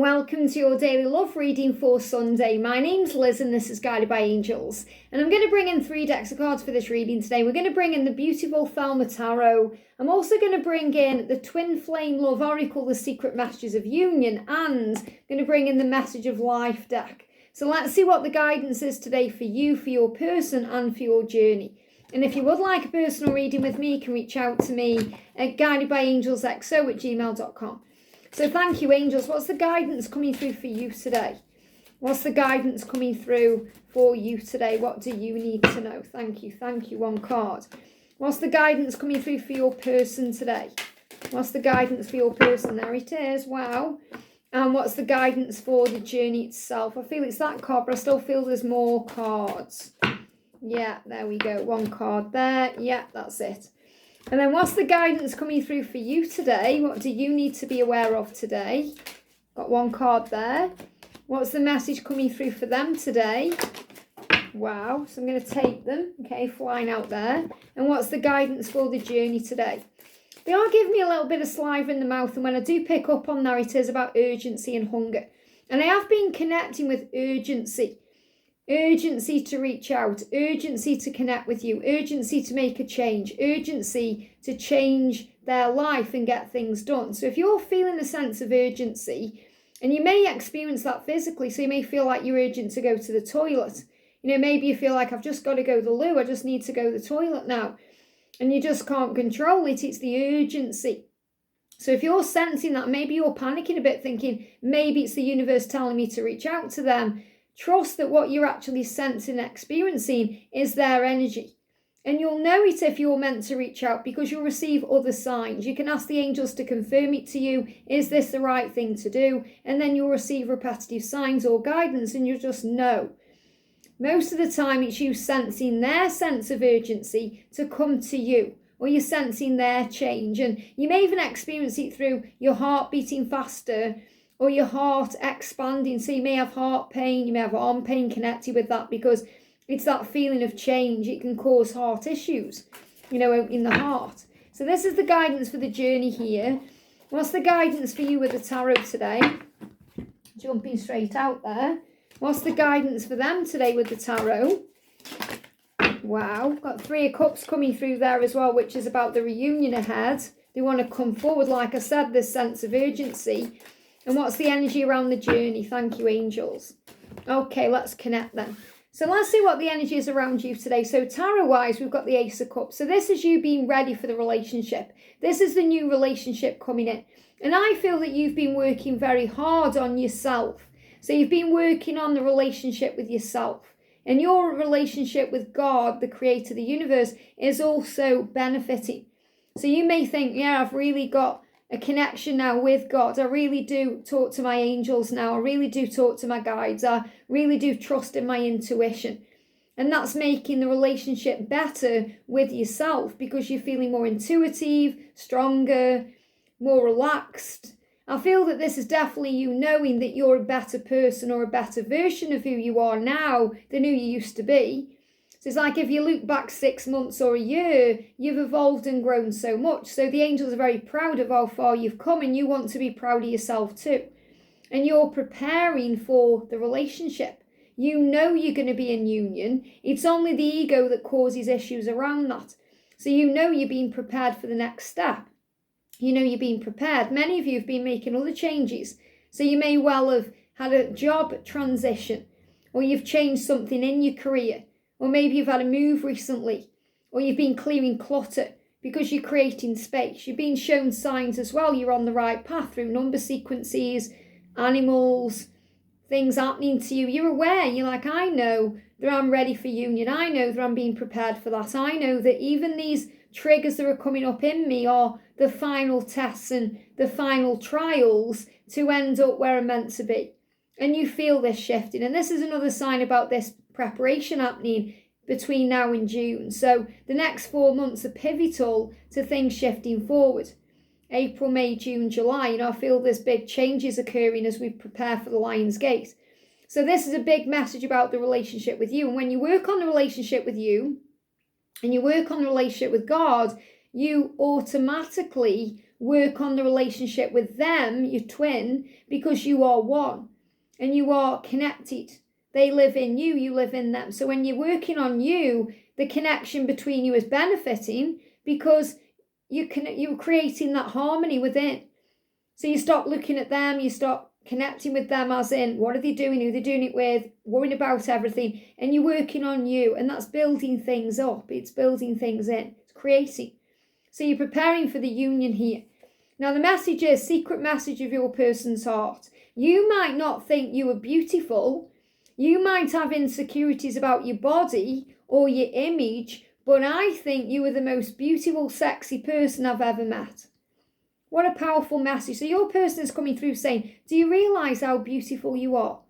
welcome to your daily love reading for Sunday. My name's Liz and this is Guided by Angels. And I'm going to bring in 3 decks of cards for this reading today. We're going to bring in the beautiful Thelema Tarot. I'm also going to bring in the Twin Flame Love Oracle, the Secret Messages of Union, and I'm going to bring in the Message of Life deck. So let's see what the guidance is today for you, for your person and for your journey. And if you would like a personal reading with me, you can reach out to me at guidedbyangelsxo@gmail.com. So thank you, angels. What's the guidance coming through for you today? What's the guidance coming through for you today? What do you need to know? Thank you. Thank you. One card. What's the guidance coming through for your person today? What's the guidance for your person? There it is. Wow. And what's the guidance for the journey itself? I feel it's that card, but I still feel there's more cards. Yeah, there we go. One card there. Yeah, that's it. And then what's the guidance coming through for you today? What do you need to be aware of today? Got one card there. What's the message coming through for them today? Wow. So I'm going to take them. Okay, flying out there. And what's the guidance for the journey today? They are giving me a little bit of saliva in the mouth. And when I do pick up on that, it is about urgency and hunger. And I have been connecting with urgency. Urgency to reach out, urgency to connect with you, urgency to make a change, urgency to change their life and get things done. So if you're feeling a sense of urgency, and you may experience that physically, so you may feel like you're urgent to go to the toilet. You know, maybe you feel like I've just got to go to the loo, I just need to go to the toilet now. And you just can't control it, it's the urgency. So if you're sensing that, maybe you're panicking a bit, thinking maybe it's the universe telling me to reach out to them. Trust that what you're actually sensing and experiencing is their energy. And you'll know it if you're meant to reach out because you'll receive other signs. You can ask the angels to confirm it to you. Is this the right thing to do? And then you'll receive repetitive signs or guidance and you'll just know. Most of the time it's you sensing their sense of urgency to come to you. Or you're sensing their change. And you may even experience it through your heart beating faster or your heart expanding. So you may have heart pain, you may have arm pain connected with that because it's that feeling of change. It can cause heart issues, you know, in the heart. So this is the guidance for the journey here. What's the guidance for you with the tarot today? Jumping straight out there. What's the guidance for them today with the tarot? Wow, got 3 of Cups coming through there as well, which is about the reunion ahead. They want to come forward, like I said, this sense of urgency. And what's the energy around the journey? Thank you, angels. Okay, let's connect then. So let's see what the energy is around you today. So tarot-wise, we've got the Ace of Cups. So this is you being ready for the relationship. This is the new relationship coming in. And I feel that you've been working very hard on yourself. So you've been working on the relationship with yourself. And your relationship with God, the creator of the universe, is also benefiting. So you may think, yeah, I've really got a connection now with God. I really do talk to my angels now. I really do talk to my guides. I really do trust in my intuition. And that's making the relationship better with yourself because you're feeling more intuitive, stronger, more relaxed. I feel that this is definitely you knowing that you're a better person or a better version of who you are now than who you used to be. So it's like if you look back 6 months or a year, you've evolved and grown so much. So the angels are very proud of how far you've come and you want to be proud of yourself too. And you're preparing for the relationship. You know you're going to be in union. It's only the ego that causes issues around that. So you know you're being prepared for the next step. You know you're being prepared. Many of you have been making other changes. So you may well have had a job transition or you've changed something in your career. Or maybe you've had a move recently, or you've been clearing clutter because you're creating space. You've been shown signs as well. You're on the right path through number sequences, animals, things happening to you. You're aware. You're like, I know that I'm ready for union. I know that I'm being prepared for that. I know that even these triggers that are coming up in me are the final tests and the final trials to end up where I'm meant to be. And you feel this shifting. And this is another sign about this preparation happening between now and June. So the next 4 months are pivotal to things shifting forward. April, May, June, July, you know, I feel there's big changes occurring as we prepare for the Lion's Gate. So this is a big message about the relationship with you. And when you work on the relationship with you and you work on the relationship with God, you automatically work on the relationship with them, your twin, because you are one and you are connected. They live in you, you live in them. So when you're working on you, the connection between you is benefiting because you're creating that harmony within. So you stop looking at them, you stop connecting with them as in, what are they doing, who they're doing it with, worrying about everything, and you're working on you, and that's building things up, it's building things in, it's creating. So you're preparing for the union here. Now the message is, secret message of your person's heart. You might not think you are beautiful, you might have insecurities about your body or your image, but I think you are the most beautiful, sexy person I've ever met. What a powerful message. So your person is coming through saying, do you realise how beautiful you are?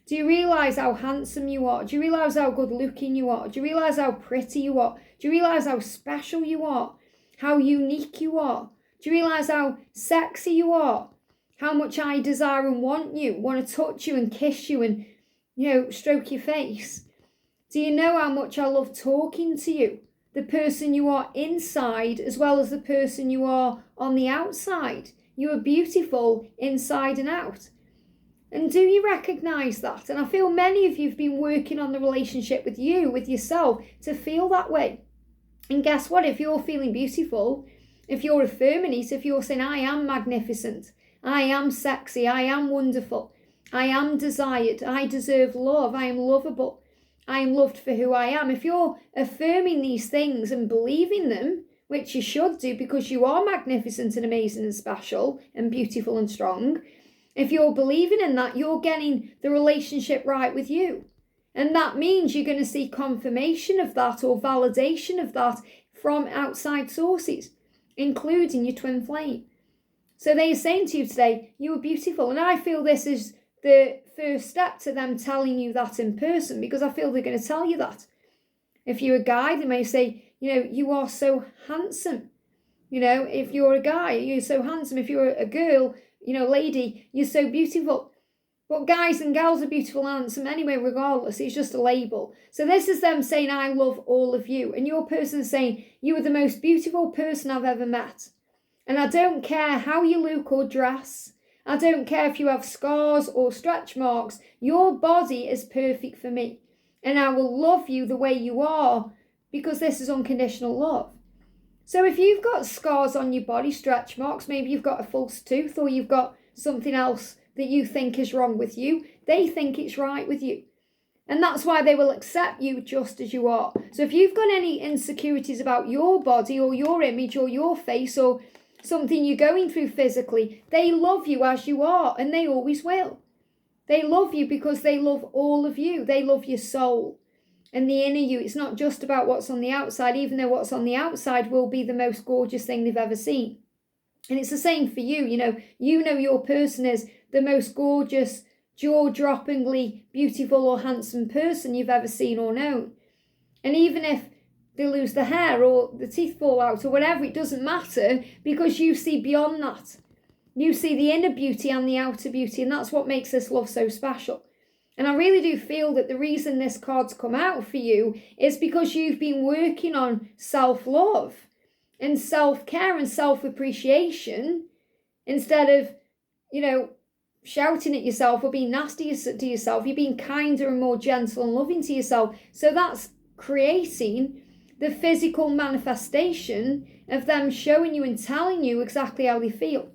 Do you realise how handsome you are? Do you realise how good looking you are? Do you realise how pretty you are? Do you realise how special you are? How unique you are? Do you realise how sexy you are? How much I desire and want to touch you and kiss you and, stroke your face? Do you know how much I love talking to you? The person you are inside as well as the person you are on the outside. You are beautiful inside and out. And do you recognise that? And I feel many of you have been working on the relationship with you, with yourself, to feel that way. And guess what? If you're feeling beautiful, if you're affirming it, if you're saying, I am magnificent, I am sexy, I am wonderful, I am desired, I deserve love, I am lovable, I am loved for who I am. If you're affirming these things and believing them, which you should do because you are magnificent and amazing and special and beautiful and strong, if you're believing in that, you're getting the relationship right with you. And that means you're going to see confirmation of that or validation of that from outside sources, including your twin flame. So they're saying to you today, you are beautiful. And I feel this is the first step to them telling you that in person, because I feel they're going to tell you that. If you're a guy, they may say, you are so handsome. If you're a guy, you're so handsome. If you're a girl, lady, you're so beautiful. But guys and gals are beautiful and handsome anyway, regardless. It's just a label. So this is them saying, I love all of you. And your person is saying, you are the most beautiful person I've ever met. And I don't care how you look or dress. I don't care if you have scars or stretch marks. Your body is perfect for me. And I will love you the way you are, because this is unconditional love. So if you've got scars on your body, stretch marks, maybe you've got a false tooth or you've got something else that you think is wrong with you, they think it's right with you. And that's why they will accept you just as you are. So if you've got any insecurities about your body or your image or your face or something you're going through physically, they love you as you are, and they always will. They love you because they love all of you. They love your soul and the inner you. It's not just about what's on the outside, even though what's on the outside will be the most gorgeous thing they've ever seen. And it's the same for you. Your person is the most gorgeous, jaw-droppingly beautiful or handsome person you've ever seen or known. And even if they lose the hair or the teeth fall out or whatever, it doesn't matter, because you see beyond that. You see the inner beauty and the outer beauty, and that's what makes this love so special. And I really do feel that the reason this card's come out for you is because you've been working on self-love and self-care and self-appreciation instead of, shouting at yourself or being nasty to yourself. You're being kinder and more gentle and loving to yourself. So that's creating the physical manifestation of them showing you and telling you exactly how they feel.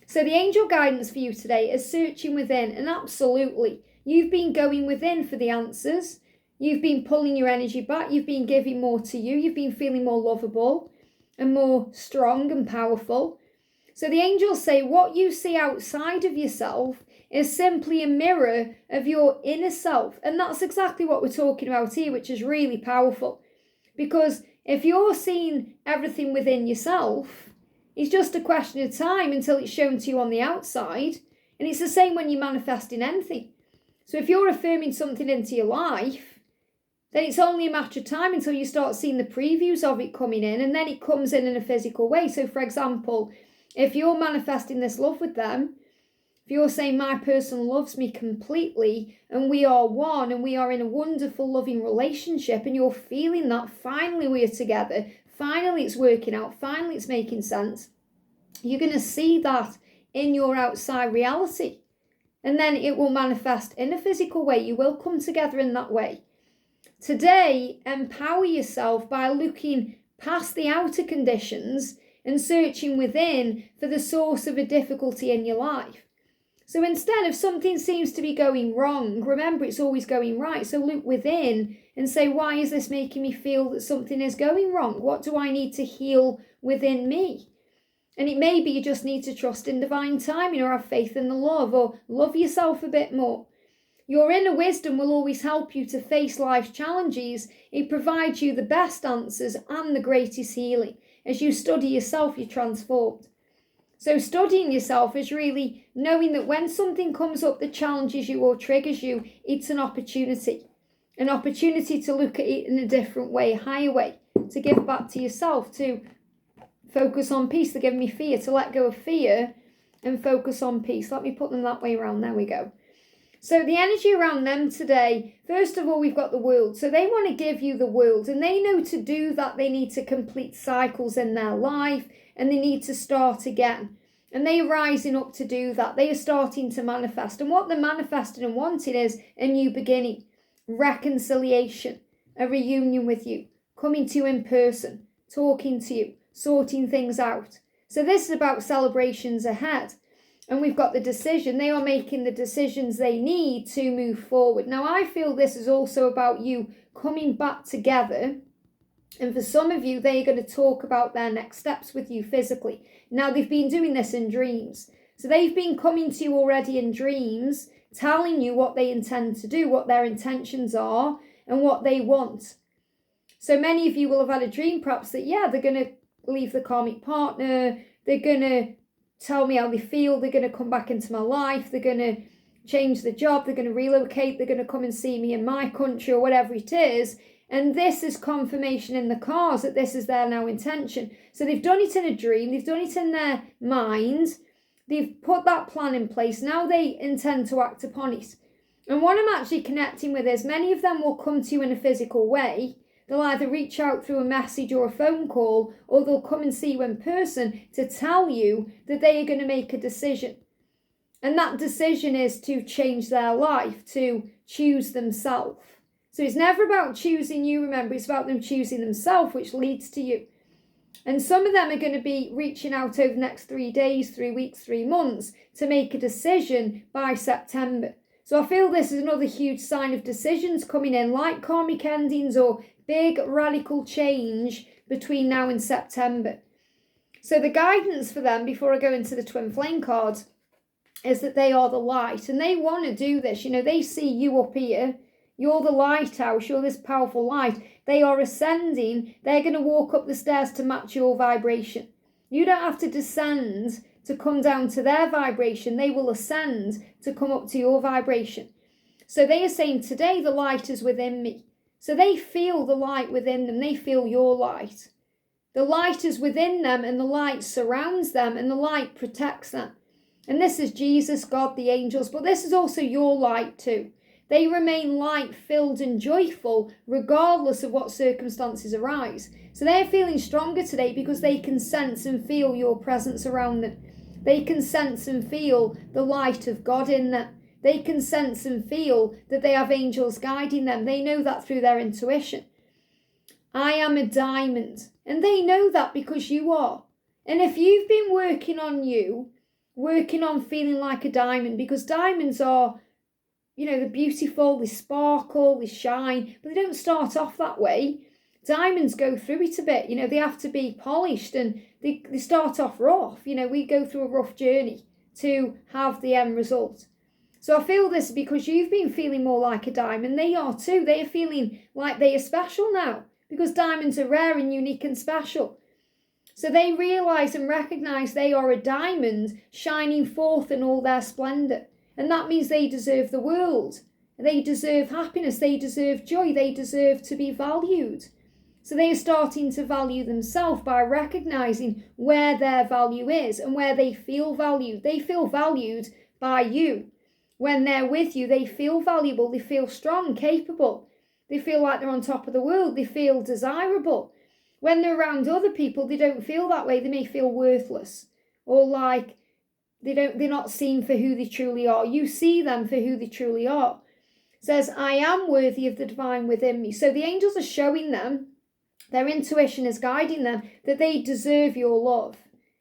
So the angel guidance for you today is searching within, and absolutely, you've been going within for the answers. You've been pulling your energy back. You've been giving more to you. You've been feeling more lovable and more strong and powerful. So the angels say what you see outside of yourself is simply a mirror of your inner self. And that's exactly what we're talking about here, which is really powerful. Because if you're seeing everything within yourself, it's just a question of time until it's shown to you on the outside. And it's the same when you're manifesting anything. So if you're affirming something into your life, then it's only a matter of time until you start seeing the previews of it coming in, and then it comes in a physical way. So for example, if you're manifesting this love with them, if you're saying my person loves me completely and we are one and we are in a wonderful loving relationship, and you're feeling that finally we're together, finally it's working out, finally it's making sense, You're going to see that in your outside reality. And then it will manifest in a physical way. You will come together in that way. Today, empower yourself by looking past the outer conditions and searching within for the source of a difficulty in your life. So instead, if something seems to be going wrong, remember it's always going right. So look within and say, why is this making me feel that something is going wrong? What do I need to heal within me? And it may be you just need to trust in divine timing, or have faith in the love, or love yourself a bit more. Your inner wisdom will always help you to face life's challenges. It provides you the best answers and the greatest healing. As you study yourself, you're transformed. So studying yourself is really knowing that when something comes up that challenges you or triggers you, it's an opportunity. An opportunity to look at it in a different way, a higher way, to give back to yourself, to focus on peace. They're giving me fear, to let go of fear and focus on peace. Let me put them that way around. There we go. So the energy around them today, first of all, we've got the world. So they want to give you the world, and they know to do that, they need to complete cycles in their life, and they need to start again. And they are rising up to do that. They are starting to manifest. And what they're manifesting and wanting is a new beginning, reconciliation, a reunion with you, coming to you in person, talking to you, sorting things out. So this is about celebrations ahead. And we've got the decision. They are making the decisions they need to move forward. Now, I feel this is also about you coming back together. And for some of you, they're going to talk about their next steps with you physically. Now, they've been doing this in dreams. So they've been coming to you already in dreams, telling you what they intend to do, what their intentions are, and what they want. So many of you will have had a dream perhaps that, yeah, they're going to leave the karmic partner, they're going to tell me how they feel, they're going to come back into my life, they're going to change the job, they're going to relocate, they're going to come and see me in my country, or whatever it is. And this is confirmation in the cards that this is their now intention. So they've done it in a dream, they've done it in their mind, they've put that plan in place, now they intend to act upon it. And what I'm actually connecting with is many of them will come to you in a physical way. They'll either reach out through a message or a phone call, or they'll come and see you in person to tell you that they are going to make a decision. And that decision is to change their life, to choose themselves. So it's never about choosing you, remember, it's about them choosing themselves, which leads to you. And some of them are going to be reaching out over the next 3 days, 3 weeks, 3 months to make a decision by September. So I feel this is another huge sign of decisions coming in, like karmic endings or big radical change between now and September. So the guidance for them, before I go into the twin flame cards, is that they are the light. And they want to do this. You know, they see you up here. You're the lighthouse. You're this powerful light. They are ascending. They're going to walk up the stairs to match your vibration. You don't have to descend to come down to their vibration. They will ascend to come up to your vibration. So they are saying, today the light is within me. So they feel the light within them. They feel your light. The light is within them, and the light surrounds them, and the light protects them. And this is Jesus, God, the angels, but this is also your light too. They remain light-filled and joyful regardless of what circumstances arise. So they're feeling stronger today because they can sense and feel your presence around them. They can sense and feel the light of God in them. They can sense and feel that they have angels guiding them. They know that through their intuition. I am a diamond. And they know that because you are. And if you've been working on you, working on feeling like a diamond, because diamonds are, you know, they're beautiful, they sparkle, they shine, but they don't start off that way. Diamonds go through it a bit, you know, they have to be polished and they start off rough. You know, we go through a rough journey to have the end result. So I feel this because you've been feeling more like a diamond. They are too. They are feeling like they are special now because diamonds are rare and unique and special. So they realise and recognise they are a diamond shining forth in all their splendour. And that means they deserve the world. They deserve happiness. They deserve joy. They deserve to be valued. So they are starting to value themselves by recognising where their value is and where they feel valued. They feel valued by you. When they're with you, they feel valuable. They feel strong, capable. They feel like they're on top of the world. They feel desirable. When they're around other people, they don't feel that way. They may feel worthless or like they're not seen for who they truly are. You see them for who they truly are. It says, I am worthy of the divine within me. So the angels are showing them, their intuition is guiding them, that they deserve your love.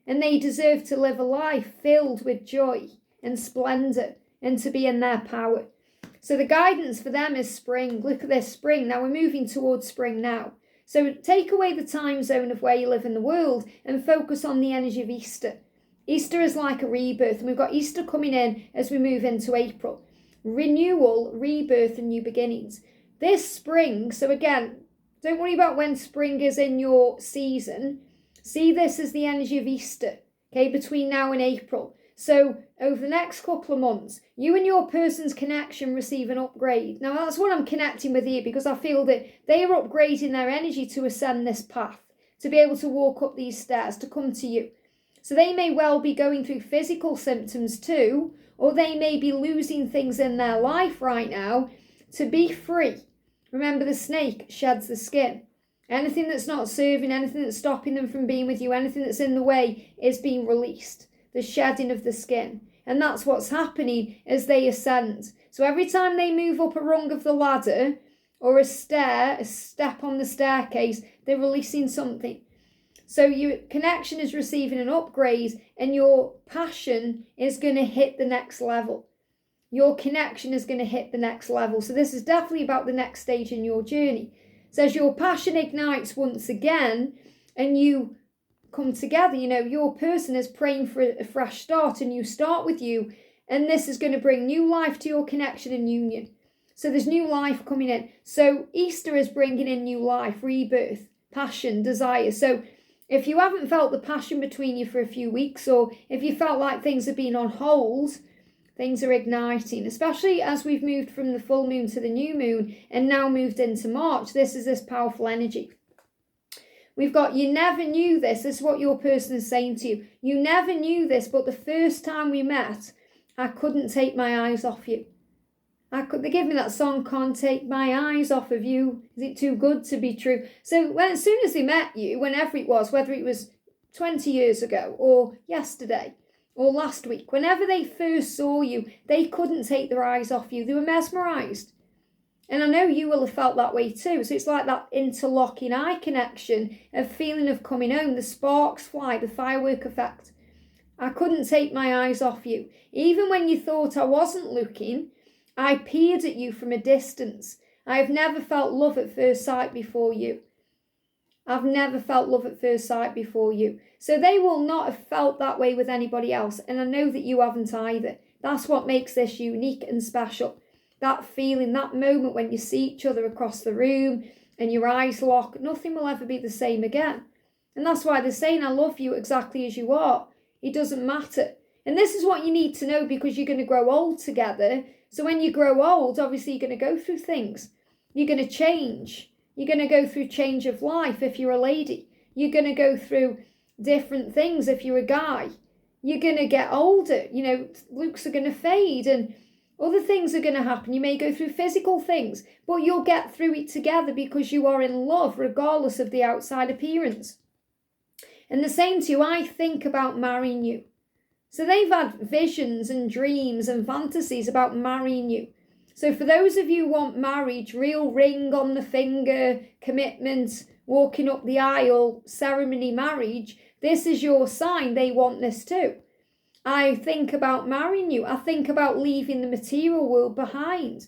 And they deserve to live a life filled with joy and splendor and to be in their power. So the guidance for them is spring. Look at this, spring. Now we're moving towards spring now. So take away the time zone of where you live in the world and focus on the energy of Easter. Easter is like a rebirth, and we've got Easter coming in as we move into April. Renewal, rebirth, and new beginnings. This spring, so again, don't worry about when spring is in your season. See this as the energy of Easter, okay, between now and April. So over the next couple of months, you and your person's connection receive an upgrade. Now that's what I'm connecting with here, because I feel that they are upgrading their energy to ascend this path, to be able to walk up these stairs, to come to you. So they may well be going through physical symptoms too, or they may be losing things in their life right now to be free. Remember, the snake sheds the skin. Anything that's not serving, anything that's stopping them from being with you, anything that's in the way is being released. The shedding of the skin. And that's what's happening as they ascend. So every time they move up a rung of the ladder or a step on the staircase, they're releasing something. So your connection is receiving an upgrade, and your passion is going to hit the next level. Your connection is going to hit the next level. So this is definitely about the next stage in your journey. It says your passion ignites once again, and you come together. You know, your person is praying for a fresh start, a new start with you, and this is going to bring new life to your connection and union. So there's new life coming in. So Easter is bringing in new life, rebirth, passion, desire. So if you haven't felt the passion between you for a few weeks, or if you felt like things have been on hold, things are igniting, especially as we've moved from the full moon to the new moon and now moved into March. This is this powerful energy. We've got, you never knew this. This is what your person is saying to you. You never knew this, but the first time we met, I couldn't take my eyes off you. They give me that song, Can't Take My Eyes Off of You. Is it too good to be true? So as soon as they met you, whenever it was, whether it was 20 years ago or yesterday or last week, whenever they first saw you, they couldn't take their eyes off you. They were mesmerised. And I know you will have felt that way too. So it's like that interlocking eye connection, a feeling of coming home, the sparks fly, the firework effect. I couldn't take my eyes off you. Even when you thought I wasn't looking, I peered at you from a distance. I have never felt love at first sight before you. I've never felt love at first sight before you. So they will not have felt that way with anybody else. And I know that you haven't either. That's what makes this unique and special. That feeling, that moment when you see each other across the room and your eyes lock, nothing will ever be the same again. And that's why they're saying, I love you exactly as you are. It doesn't matter. And this is what you need to know, because you're going to grow old together. So when you grow old, obviously you're going to go through things. You're going to change. You're going to go through change of life if you're a lady. You're going to go through different things if you're a guy. You're going to get older. You know, looks are going to fade and other things are going to happen. You may go through physical things, but you'll get through it together because you are in love regardless of the outside appearance. And the same to you, I think about marrying you. So they've had visions and dreams and fantasies about marrying you. So for those of you who want marriage, real ring on the finger, commitment, walking up the aisle, ceremony marriage, this is your sign. They want this too. I think about marrying you. I think about leaving the material world behind.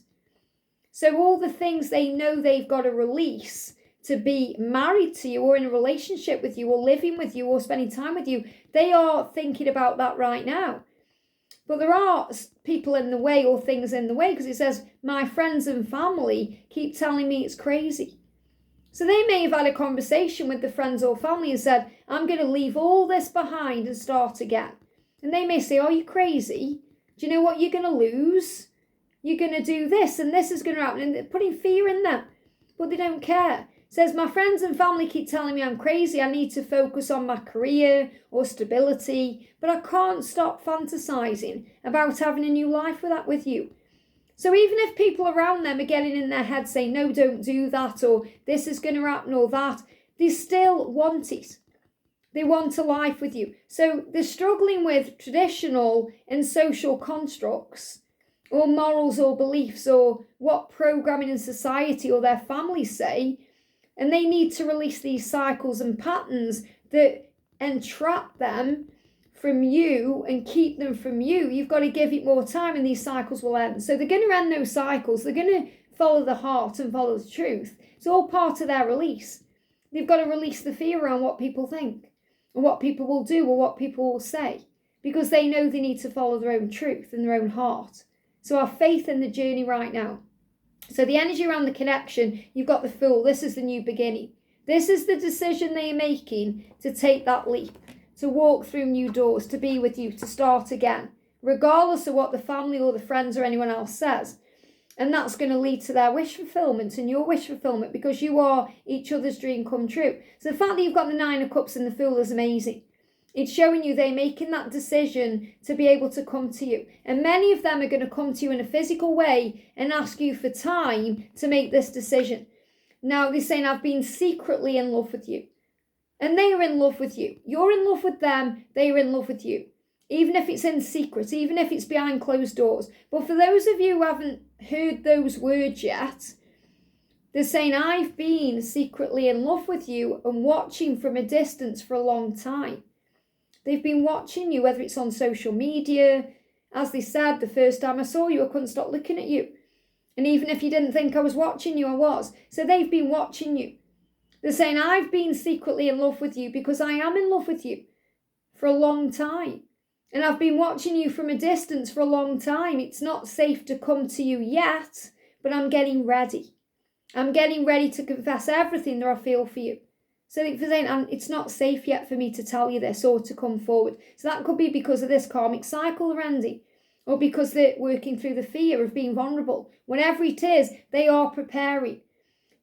So all the things they know they've got to release to be married to you or in a relationship with you or living with you or spending time with you, they are thinking about that right now. But there are people in the way or things in the way, because it says, my friends and family keep telling me it's crazy. So they may have had a conversation with the friends or family and said, I'm going to leave all this behind and start again. And they may say, are you crazy? Do you know what you're going to lose? You're going to do this and this is going to happen. And they're putting fear in them, but they don't care. It says, my friends and family keep telling me I'm crazy. I need to focus on my career or stability, but I can't stop fantasizing about having a new life with you. So even if people around them are getting in their head saying, no, don't do that, or this is going to happen or that, they still want it. They want a life with you. So they're struggling with traditional and social constructs or morals or beliefs or what programming in society or their families say. And they need to release these cycles and patterns that entrap them from you and keep them from you. You've got to give it more time and these cycles will end. So they're going to end those cycles. They're going to follow the heart and follow the truth. It's all part of their release. They've got to release the fear around what people think or what people will do or what people will say, because they know they need to follow their own truth and their own heart. So have faith in the journey right now. So the energy around the connection, you've got the Fool. This is the new beginning. This is the decision they are making to take that leap, to walk through new doors, to be with you, to start again, regardless of what the family or the friends or anyone else says. And that's going to lead to their wish fulfillment and your wish fulfillment, because you are each other's dream come true. So the fact that you've got the Nine of Cups and the Fool is amazing. It's showing you they're making that decision to be able to come to you. And many of them are going to come to you in a physical way and ask you for time to make this decision. Now, they're saying, I've been secretly in love with you. And they are in love with you. You're in love with them. They are in love with you. Even if it's in secret, even if it's behind closed doors. But for those of you who haven't heard those words yet, they're saying, I've been secretly in love with you and watching from a distance for a long time. They've been watching you, whether it's on social media. As they said, the first time I saw you, I couldn't stop looking at you. And even if you didn't think I was watching you, I was. So they've been watching you. They're saying, I've been secretly in love with you because I am in love with you for a long time. And I've been watching you from a distance for a long time. It's not safe to come to you yet, but I'm getting ready. I'm getting ready to confess everything that I feel for you. So they're saying, it's not safe yet for me to tell you this or to come forward. So that could be because of this karmic cycle they're ending, or because they're working through the fear of being vulnerable. Whatever it is, they are preparing.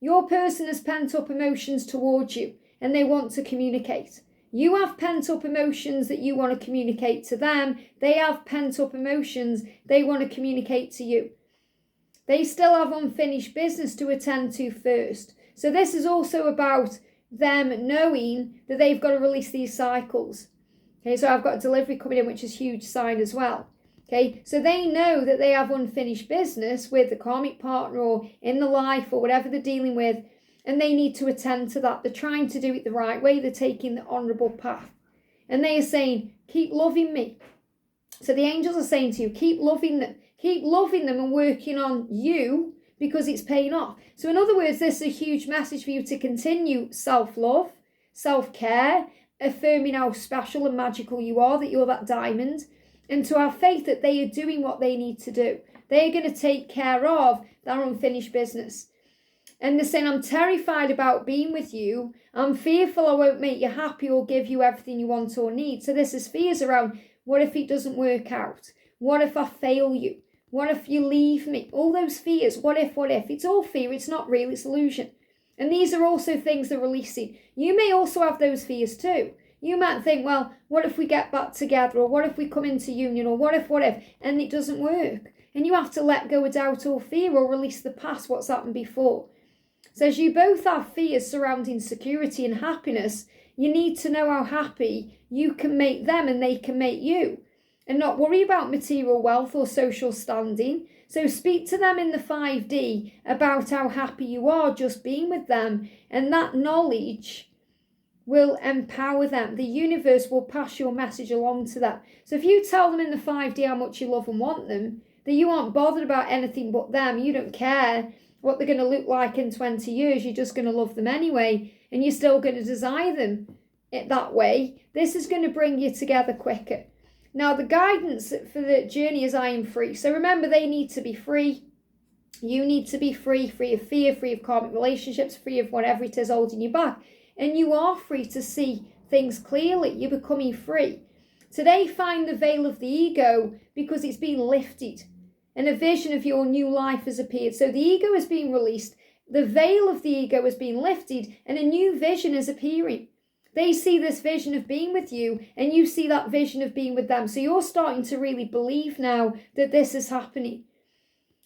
Your person has pent up emotions towards you and they want to communicate. You have pent up emotions that you want to communicate to them. They have pent up emotions they want to communicate to you. They still have unfinished business to attend to first. So this is also about them knowing that they've got to release these cycles. Okay, so I've got a delivery coming in, which is a huge sign as well. Okay, so they know that they have unfinished business with the karmic partner or in the life or whatever they're dealing with, and they need to attend to that. They're trying to do it the right way. They're taking the honourable path. And they are saying, keep loving me. So the angels are saying to you, keep loving them. Keep loving them and working on you, because it's paying off. So in other words, this is a huge message for you to continue self-love, self-care, affirming how special and magical you are, that you're that diamond, and to have faith that they are doing what they need to do. They are going to take care of their unfinished business. And they're saying, I'm terrified about being with you. I'm fearful I won't make you happy or give you everything you want or need. So this is fears around, what if it doesn't work out? What if I fail you? What if you leave me? All those fears, what if? It's all fear, it's not real, it's illusion. And these are also things they're releasing. You may also have those fears too. You might think, well, what if we get back together? Or what if we come into union? Or what if? And it doesn't work. And you have to let go of doubt or fear or release the past, what's happened before. So as you both have fears surrounding security and happiness, you need to know how happy you can make them and they can make you. And not worry about material wealth or social standing. So speak to them in the 5D about how happy you are just being with them. And that knowledge will empower them. The universe will pass your message along to them. So if you tell them in the 5D how much you love and want them, that you aren't bothered about anything but them, you don't care what they're going to look like in 20 years, you're just going to love them anyway, and you're still going to desire them that way, this is going to bring you together quicker. Now, the guidance for the journey is I am free. So remember, they need to be free. You need to be free, free of fear, free of karmic relationships, free of whatever it is holding you back. And you are free to see things clearly. You're becoming free. Today, find the veil of the ego because it's been lifted. And a vision of your new life has appeared. So the ego is being released. The veil of the ego has been lifted and a new vision is appearing. They see this vision of being with you and you see that vision of being with them. So you're starting to really believe now that this is happening.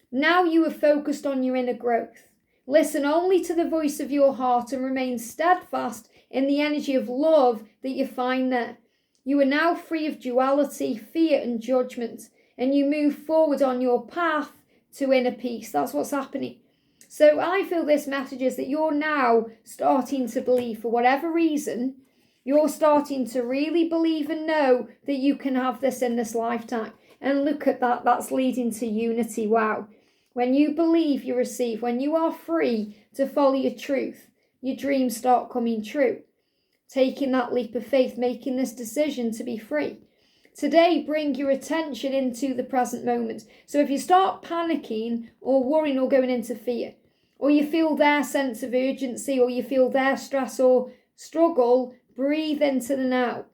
Now you are focused on your inner growth. Listen only to the voice of your heart and remain steadfast in the energy of love that you find there. You are now free of duality, fear and judgment, and you move forward on your path to inner peace. That's what's happening. So I feel this message is that you're now starting to believe, for whatever reason, you're starting to really believe and know that you can have this in this lifetime. And look at that, that's leading to unity. Wow. When you believe, you receive. When you are free to follow your truth, your dreams start coming true. Taking that leap of faith, making this decision to be free. Today, bring your attention into the present moment. So if you start panicking or worrying or going into fear, or you feel their sense of urgency, or you feel their stress or struggle, breathe into the now.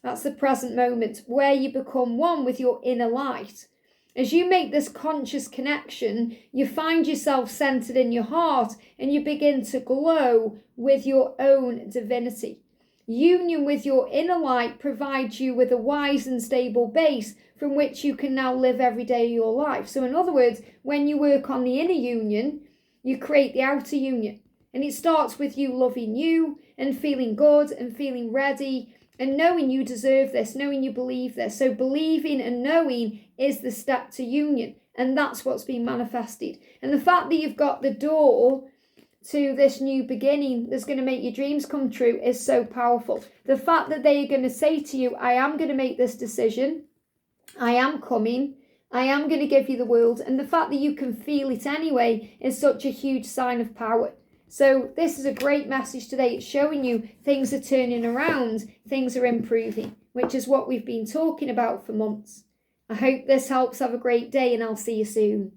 That's the present moment where you become one with your inner light. As you make this conscious connection, you find yourself centered in your heart and you begin to glow with your own divinity. Union with your inner light provides you with a wise and stable base from which you can now live every day of your life. So in other words, when you work on the inner union, you create the outer union. And it starts with you loving you and feeling good and feeling ready and knowing you deserve this, knowing you believe this. So believing and knowing is the step to union. And that's what's been manifested. And the fact that you've got the door to this new beginning that's going to make your dreams come true is so powerful. The fact that they are going to say to you, I am going to make this decision. I am coming. I am going to give you the world. And the fact that you can feel it anyway is such a huge sign of power. So this is a great message today. It's showing you things are turning around, things are improving, which is what we've been talking about for months. I hope this helps. Have a great day and I'll see you soon.